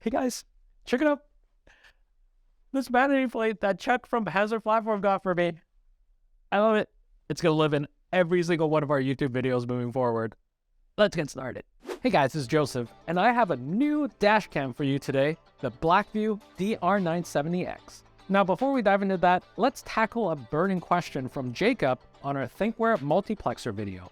Hey guys, check it out. This vanity plate that Chuck from Hazard Platform got for me. I love it. It's going to live in every single one of our YouTube videos moving forward. Let's get started. Hey guys, this is Joseph, and I have a new dash cam for you today, the Blackvue DR970X. Now, before we dive into that, let's tackle a burning question from Jacob on our ThinkWare multiplexer video.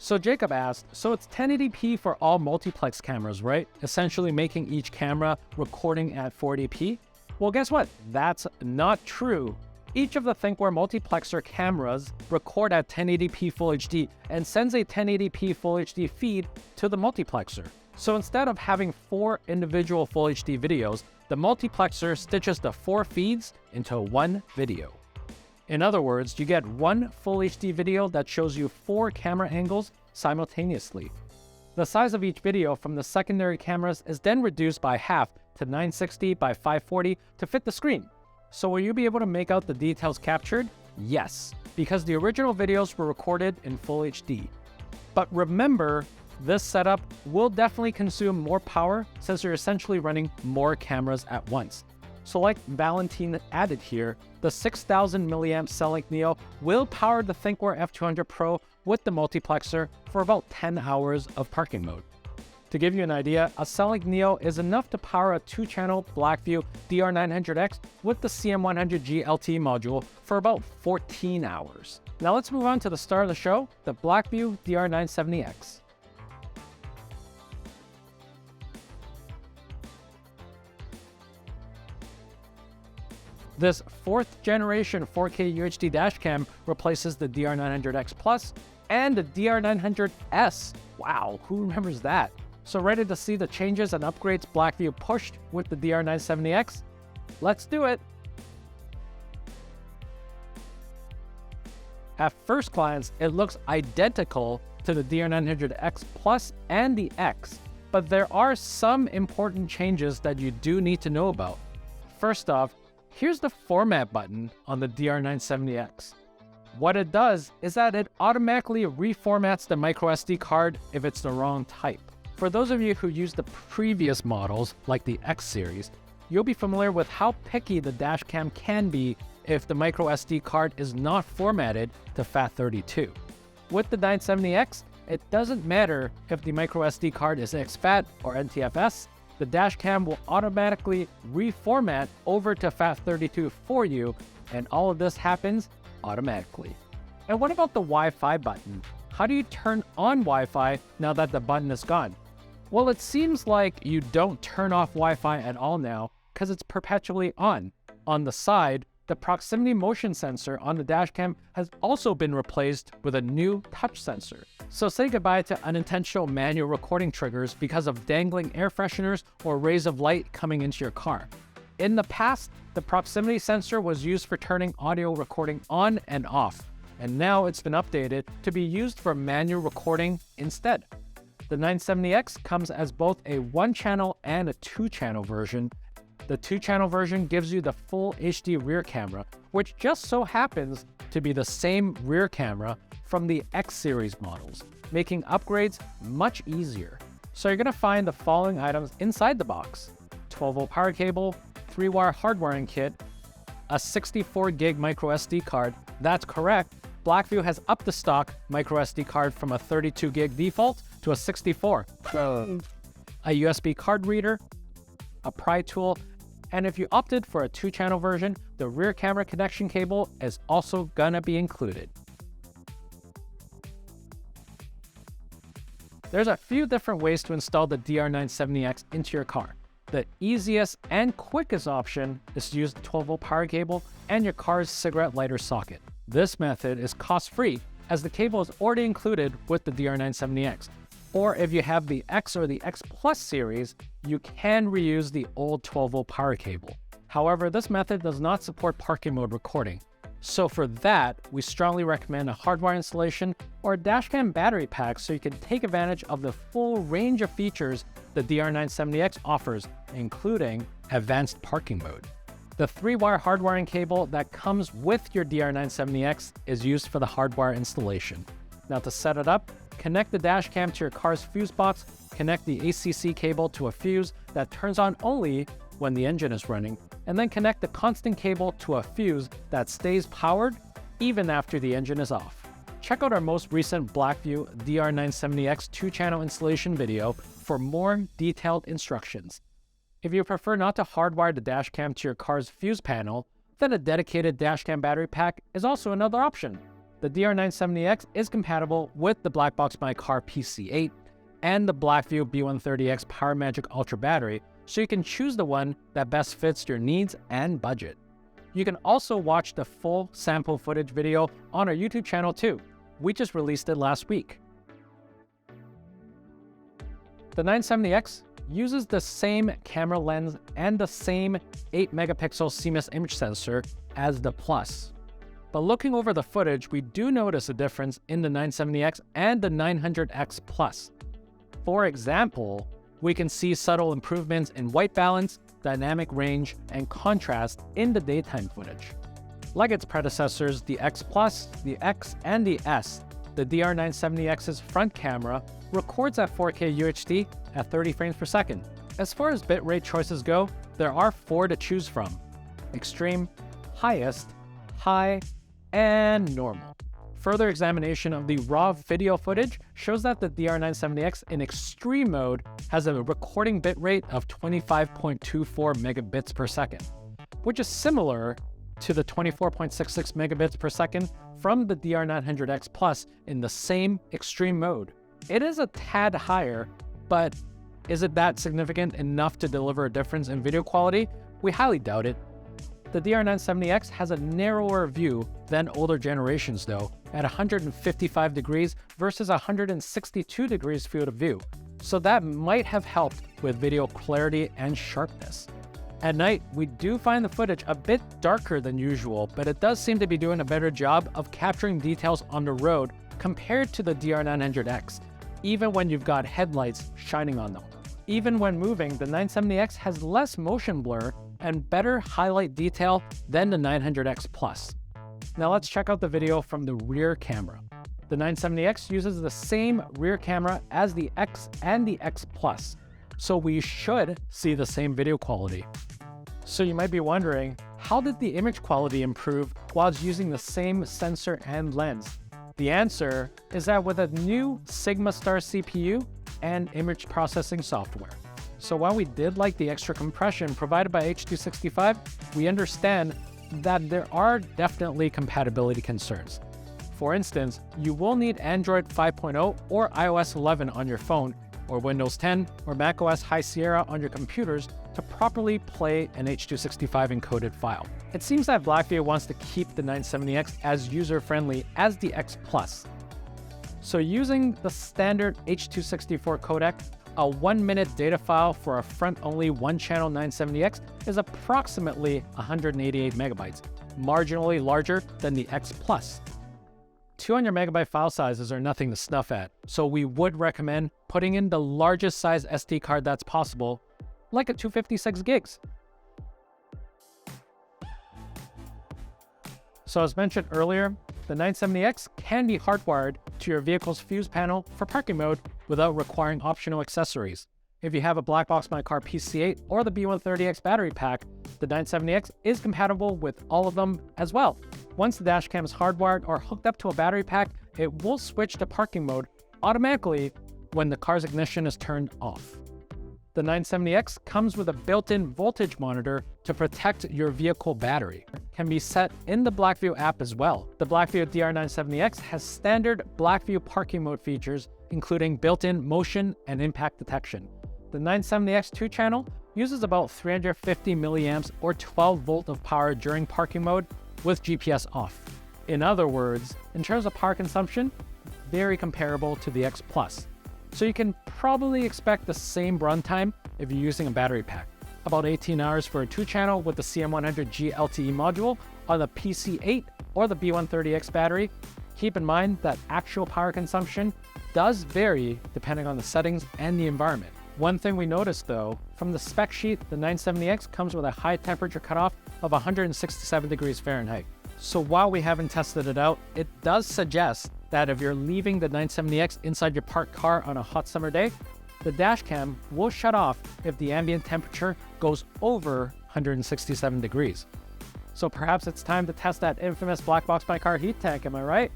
So Jacob asked, so it's 1080p for all multiplex cameras, right? Essentially making each camera recording at 480p? Well, guess what? That's not true. Each of the ThinkWare multiplexer cameras record at 1080p Full HD and sends a 1080p Full HD feed to the multiplexer. So instead of having 4 individual Full HD videos, the multiplexer stitches the 4 feeds into one video. In other words, you get one Full HD video that shows you 4 camera angles simultaneously. The size of each video from the secondary cameras is then reduced by half to 960 by 540 to fit the screen. So will you be able to make out the details captured? Yes, because the original videos were recorded in Full HD. But remember, this setup will definitely consume more power since you're essentially running more cameras at once. So like Valentin added here, the 6000 mAh Cell-Link Neo will power the ThinkWare F200 Pro with the multiplexer for about 10 hours of parking mode. To give you an idea, a Cell-Link Neo is enough to power a 2-channel Blackvue DR970X with the CM100G LTE module for about 14 hours. Now let's move on to the star of the show, the Blackvue DR970X. This 4th generation 4K UHD dashcam replaces the DR900X Plus and the DR900S. Wow, who remembers that? So ready to see the changes and upgrades Blackvue pushed with the DR970X? Let's do it! At first glance, it looks identical to the DR900X Plus and the X, but there are some important changes that you do need to know about. First off, here's the format button on the DR970X. What it does is that it automatically reformats the microSD card if it's the wrong type. For those of you who used the previous models, like the X series, you'll be familiar with how picky the dashcam can be if the microSD card is not formatted to FAT32. With the 970X, it doesn't matter if the microSD card is exFAT or NTFS, the dashcam will automatically reformat over to FAT32 for you, and all of this happens automatically. And what about the Wi-Fi button? How do you turn on Wi-Fi now that the button is gone? Well, it seems like you don't turn off Wi-Fi at all now because it's perpetually on. On the side, the proximity motion sensor on the dashcam has also been replaced with a new touch sensor. So say goodbye to unintentional manual recording triggers because of dangling air fresheners or rays of light coming into your car. In the past, the proximity sensor was used for turning audio recording on and off, and now it's been updated to be used for manual recording instead. The 970X comes as both a 1-channel and a 2-channel version. The 2-channel version gives you the full HD rear camera, which just so happens to be the same rear camera from the X series models, making upgrades much easier. So you're going to find the following items inside the box: 12-volt power cable, 3-wire hardwiring kit, a 64 gig microSD card. That's correct, Blackvue has upped the stock microSD card from a 32 gig default to a 64. A USB card reader, a pry tool, and if you opted for a 2-channel version, the rear camera connection cable is also gonna be included. There's a few different ways to install the DR970X into your car. The easiest and quickest option is to use the 12-volt power cable and your car's cigarette lighter socket. This method is cost-free as the cable is already included with the DR970X. Or if you have the X or the X Plus series, you can reuse the old 12-volt power cable. However, this method does not support parking mode recording. So for that, we strongly recommend a hardwire installation or a dashcam battery pack so you can take advantage of the full range of features the DR970X offers, including advanced parking mode. The 3-wire hardwiring cable that comes with your DR970X is used for the hardwire installation. Now to set it up, connect the dash cam to your car's fuse box, connect the ACC cable to a fuse that turns on only when the engine is running, and then connect the constant cable to a fuse that stays powered even after the engine is off. Check out our most recent Blackvue DR970X 2-channel installation video for more detailed instructions. If you prefer not to hardwire the dash cam to your car's fuse panel, then a dedicated dash cam battery pack is also another option. The DR970X is compatible with the BlackboxMyCar PC8 and the Blackvue B130X PowerMagic Ultra battery, so you can choose the one that best fits your needs and budget. You can also watch the full sample footage video on our YouTube channel too. We just released it last week. The 970X uses the same camera lens and the same 8-megapixel CMOS image sensor as the Plus. But looking over the footage, we do notice a difference in the 970X and the 900X Plus. For example, we can see subtle improvements in white balance, dynamic range, and contrast in the daytime footage. Like its predecessors, the X Plus, the X, and the S, the DR970X's front camera records at 4K UHD at 30 frames per second. As far as bitrate choices go, there are 4 to choose from: extreme, highest, high, and normal. Further examination of the raw video footage shows that the DR970X in extreme mode has a recording bitrate of 25.24 megabits per second, which is similar to the 24.66 megabits per second from the DR900X Plus in the same extreme mode. It is a tad higher, but is it that significant enough to deliver a difference in video quality? We highly doubt it. The DR970X has a narrower view than older generations though, at 155 degrees versus 162 degrees field of view, so that might have helped with video clarity and sharpness. At night, we do find the footage a bit darker than usual, but it does seem to be doing a better job of capturing details on the road compared to the DR900X, even when you've got headlights shining on them. Even when moving, the 970X has less motion blur and better highlight detail than the 900X Plus. Now let's check out the video from the rear camera. The 970X uses the same rear camera as the X and the X Plus, so we should see the same video quality. So you might be wondering, how did the image quality improve while using the same sensor and lens? The answer is that with a new Sigma Star CPU and image processing software. So while we did like the extra compression provided by H.265, we understand that there are definitely compatibility concerns. For instance, you will need Android 5.0 or iOS 11 on your phone, or Windows 10 or macOS High Sierra on your computers to properly play an H.265 encoded file. It seems that Blackvue wants to keep the 970X as user-friendly as the X Plus. So using the standard H.264 codec, a 1-minute data file for a front-only one-channel 970X is approximately 188 megabytes, marginally larger than the X Plus. 200 megabyte file sizes are nothing to snuff at, so we would recommend putting in the largest size SD card that's possible, like a 256 gigs. So as mentioned earlier, the 970X can be hardwired to your vehicle's fuse panel for parking mode without requiring optional accessories. If you have a BlackboxMyCar PC8 or the B130X battery pack, the 970X is compatible with all of them as well. Once the dashcam is hardwired or hooked up to a battery pack, it will switch to parking mode automatically when the car's ignition is turned off. The 970X comes with a built-in voltage monitor to protect your vehicle battery. It can be set in the Blackvue app as well. The Blackvue DR970X has standard Blackvue parking mode features, including built-in motion and impact detection. The 970X 2-channel uses about 350 milliamps or 12 volt of power during parking mode with GPS off. In other words, in terms of power consumption, very comparable to the X Plus. So you can probably expect the same runtime if you're using a battery pack. About 18 hours for a 2-channel with the CM100G LTE module on the PC8 or the B130X battery. Keep in mind that actual power consumption does vary depending on the settings and the environment. One thing we noticed though, from the spec sheet, the 970X comes with a high temperature cutoff of 167 degrees Fahrenheit. So while we haven't tested it out, it does suggest that if you're leaving the 970X inside your parked car on a hot summer day, the dash cam will shut off if the ambient temperature goes over 167 degrees. So perhaps it's time to test that infamous BlackboxMyCar heat tank, am I right?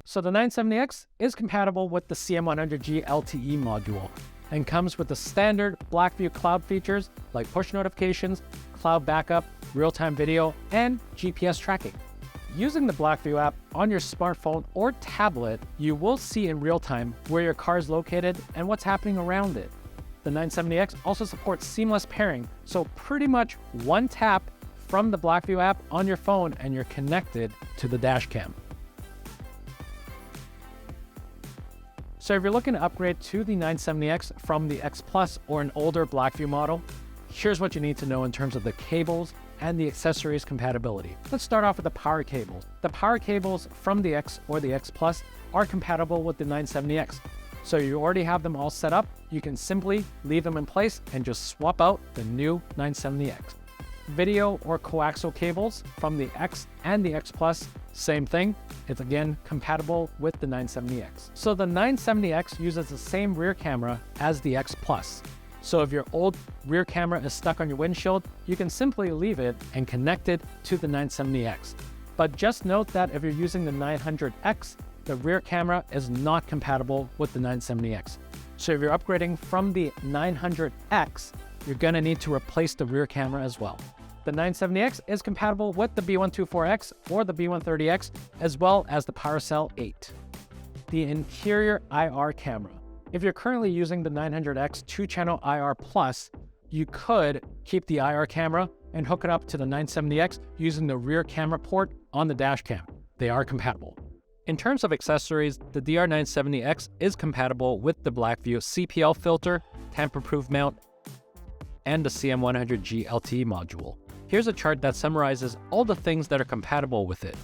So the 970X is compatible with the CM100G LTE module and comes with the standard Blackvue cloud features like push notifications, cloud backup, real-time video, and GPS tracking. Using the Blackvue app on your smartphone or tablet, you will see in real time where your car is located and what's happening around it. The 970X also supports seamless pairing, so pretty much one tap from the Blackvue app on your phone and you're connected to the dash cam. So if you're looking to upgrade to the 970X from the X Plus or an older Blackvue model, here's what you need to know in terms of the cables and the accessories compatibility. Let's start off with the power cables. The power cables from the X or the X Plus are compatible with the 970X. So you already have them all set up. You can simply leave them in place and just swap out the new 970X. Video or coaxial cables from the X and the X Plus, same thing. It's again compatible with the 970X. So the 970X uses the same rear camera as the X Plus. So if your old rear camera is stuck on your windshield, you can simply leave it and connect it to the 970X. But just note that if you're using the 900X, the rear camera is not compatible with the 970X. So if you're upgrading from the 900X, you're gonna need to replace the rear camera as well. The 970X is compatible with the B124X or the B130X, as well as the PowerCell 8. The interior IR camera. If you're currently using the 900X 2-channel IR Plus, you could keep the IR camera and hook it up to the 970X using the rear camera port on the dash cam. They are compatible. In terms of accessories, the DR970X is compatible with the Blackvue CPL filter, tamper-proof mount, and the CM100G LTE module. Here's a chart that summarizes all the things that are compatible with it.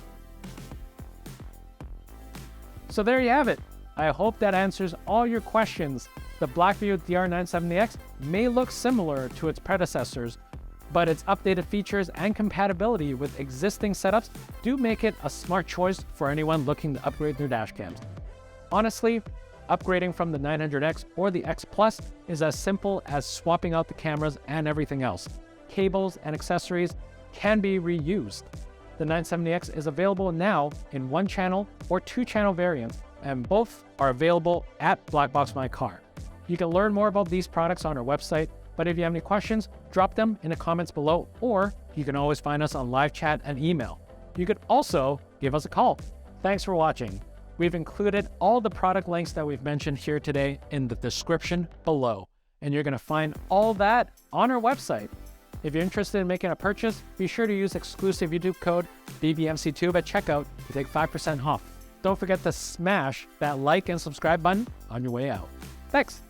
So there you have it. I hope that answers all your questions. The Blackvue DR970X may look similar to its predecessors, but its updated features and compatibility with existing setups do make it a smart choice for anyone looking to upgrade their dash cams. Honestly, upgrading from the 900X or the X Plus is as simple as swapping out the cameras and everything else. Cables and accessories can be reused. The 970X is available now in 1-channel or 2-channel variants, and both are available at BlackboxMyCar. You can learn more about these products on our website, but if you have any questions, drop them in the comments below, or you can always find us on live chat and email. You could also give us a call. Thanks for watching. We've included all the product links that we've mentioned here today in the description below, and you're going to find all that on our website. If you're interested in making a purchase, be sure to use exclusive YouTube code BBMC Tube at checkout to take 5% off. Don't forget to smash that like and subscribe button on your way out. Thanks.